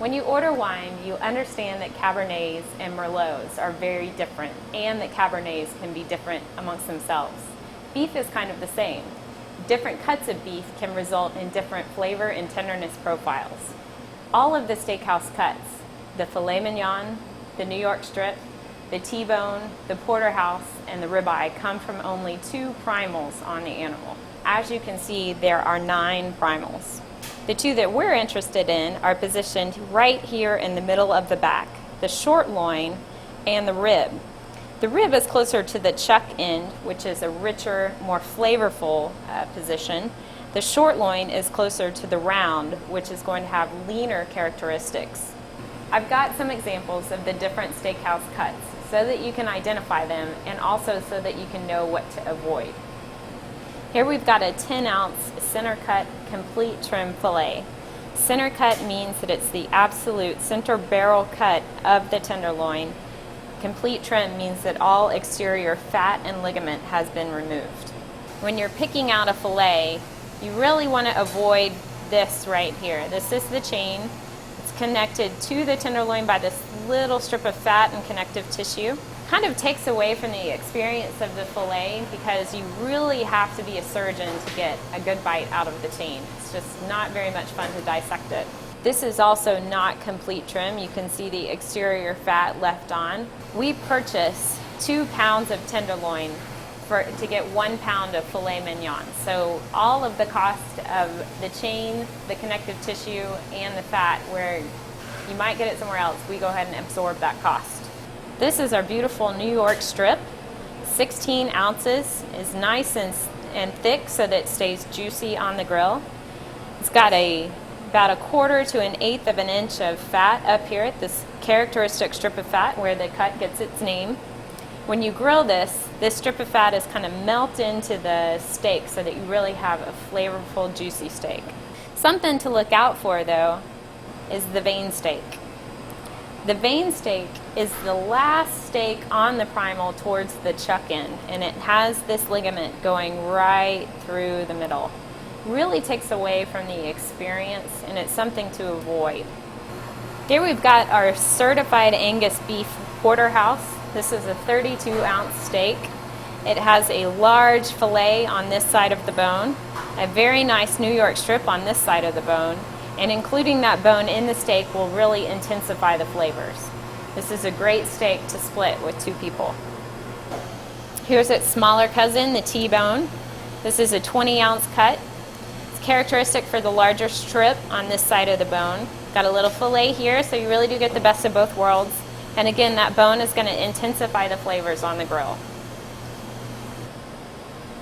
When you order wine, you understand that Cabernets and Merlots are very different, and that Cabernets can be different amongst themselves. Beef is kind of the same. Different cuts of beef can result in different flavor and tenderness profiles. All of the steakhouse cuts, the filet mignon, the New York strip, the T-bone, the porterhouse, and the ribeye come from only 2 primals on the animal. As you can see, there are 9 primals. The 2 that we're interested in are positioned right here in the middle of the back, the short loin and the rib. The rib is closer to the chuck end, which is a richer, more flavorful position. The short loin is closer to the round, which is going to have leaner characteristics. I've got some examples of the different steakhouse cuts so that you can identify them, and also so that you can know what to avoid. Here we've got a 10-ounce center cut complete trim filet. Center cut means that it's the absolute center barrel cut of the tenderloin. Complete trim means that all exterior fat and ligament has been removed. When you're picking out a filet, you really want to avoid this right here. This is the chain. It's connected to the tenderloin by this little strip of fat and connective tissue. Kind of takes away from the experience of the filet, because you really have to be a surgeon to get a good bite out of the chain. It's just not very much fun to dissect it. This is also not complete trim. You can see the exterior fat left on. We purchase 2 pounds of tenderloin to get 1 pound of filet mignon. So all of the cost of the chain, the connective tissue, and the fat, where you might get it somewhere else, we go ahead and absorb that cost. This is our beautiful New York strip. 16 ounces, is nice and thick so that it stays juicy on the grill. It's got about 1/4 to 1/8 of an inch of fat up here at this characteristic strip of fat where the cut gets its name. When you grill this strip of fat is kind of melt into the steak so that you really have a flavorful, juicy steak. Something to look out for, though, is the vein steak. The vein steak is the last steak on the primal towards the chuck end, and it has this ligament going right through the middle. Really takes away from the experience, and it's something to avoid. Here we've got our certified Angus beef porterhouse. This is a 32-ounce steak. It has a large filet on this side of the bone, a very nice New York strip on this side of the bone, and including that bone in the steak will really intensify the flavors. This is a great steak to split with 2 people. Here's its smaller cousin, the T-bone. This is a 20-ounce cut. It's characteristic for the larger strip on this side of the bone. Got a little filet here, so you really do get the best of both worlds. And again, that bone is going to intensify the flavors on the grill.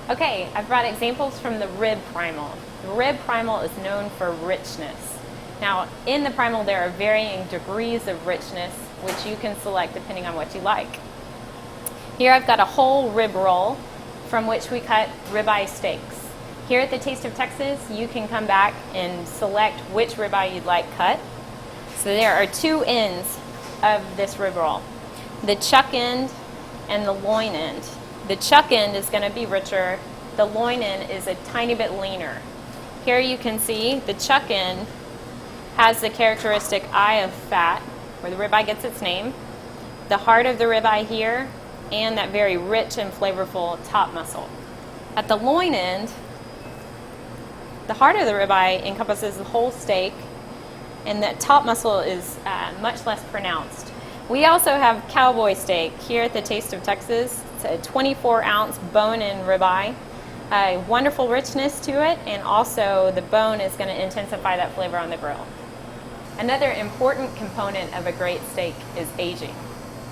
Okay, I've brought examples from the rib primal. The rib primal is known for richness. Now, in the primal there are varying degrees of richness, which you can select depending on what you like. Here I've got a whole rib roll from which we cut ribeye steaks. Here at the Taste of Texas, you can come back and select which ribeye you'd like cut. So there are 2 ends of this rib roll, the chuck end and the loin end. The chuck end is going to be richer. The loin end is a tiny bit leaner. Here you can see the chuck end has the characteristic eye of fat, where the ribeye gets its name, the heart of the ribeye here, and that very rich and flavorful top muscle. At the loin end, the heart of the ribeye encompasses the whole steak, and that top muscle is much less pronounced. We also have cowboy steak here at the Taste of Texas. It's a 24-ounce bone-in ribeye. Wonderful richness to it, and also the bone is going to intensify that flavor on the grill. Another important component of a great steak is aging.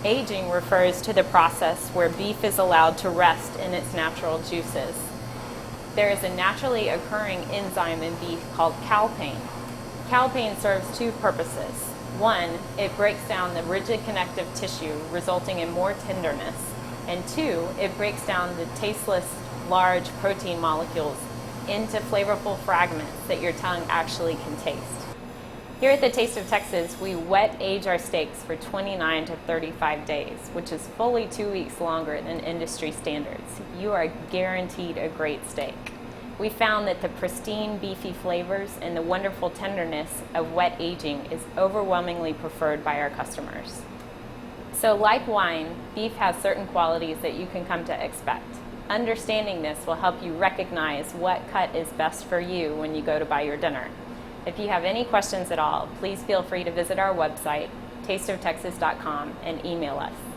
Aging refers to the process where beef is allowed to rest in its natural juices. There is a naturally occurring enzyme in beef called cowpain. Cowpain serves 2 purposes. 1, it breaks down the rigid connective tissue, resulting in more tenderness. And 2, it breaks down the tasteless, large protein molecules into flavorful fragments that your tongue actually can taste. Here at the Taste of Texas, we wet age our steaks for 29 to 35 days, which is fully 2 weeks longer than industry standards. You are guaranteed a great steak. We found that the pristine beefy flavors and the wonderful tenderness of wet aging is overwhelmingly preferred by our customers. So like wine, beef has certain qualities that you can come to expect. Understanding this will help you recognize what cut is best for you when you go to buy your dinner. If you have any questions at all, please feel free to visit our website, tasteoftexas.com, and email us.